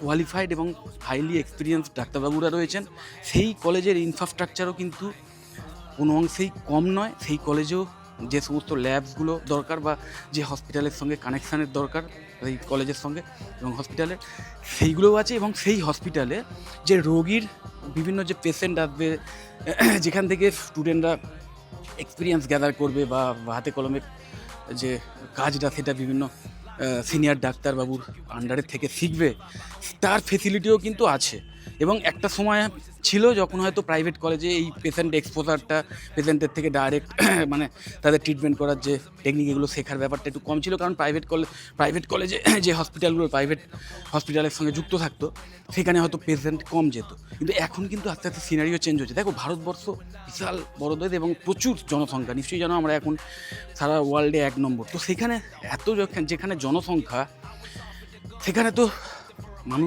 Qualified এবং highly experience ডাক্তারবাবুরা রয়েছেন। সেই কলেজের ইনফ্রাস্ট্রাকচারও কিন্তু কোনো অংশেই কম নয়। সেই কলেজেও যে সমস্ত ল্যাবসগুলো দরকার বা যে হসপিটালের সঙ্গে কানেকশানের দরকার এই কলেজের সঙ্গে এবং হসপিটালের, সেইগুলোও আছে। এবং সেই হসপিটালে যে রোগীর বিভিন্ন যে পেশেন্ট আসবে, যেখান থেকে স্টুডেন্টরা এক্সপিরিয়েন্স গ্যাদার করবে বা হাতে কলমে যে কাজটা সেটা বিভিন্ন সিনিয়র ডাক্তারবাবুর আন্ডারে থেকে শিখবে, তার ফেসিলিটিও কিন্তু আছে। এবং একটা সময় ছিল যখন হয়তো প্রাইভেট কলেজে এই পেশেন্ট এক্সপোজারটা, পেশেন্টের থেকে ডাইরেক্ট মানে তাদের ট্রিটমেন্ট করার যে টেকনিক, এগুলো শেখার ব্যাপারটা একটু কম ছিল, কারণ প্রাইভেট কলেজে যে হসপিটালগুলো প্রাইভেট হসপিটালের সঙ্গে যুক্ত থাকতো সেখানে হয়তো পেশেন্ট কম যেত। কিন্তু এখন কিন্তু আস্তে আস্তে সিনারিও চেঞ্জ হচ্ছে। দেখো, ভারতবর্ষ বিশাল বড় দেশ এবং প্রচুর জনসংখ্যা, নিশ্চয়ই জানো আমরা এখন সারা ওয়ার্ল্ডে 1 নম্বর। তো সেখানে যেখানে জনসংখ্যা, সেখানে তো মানুষ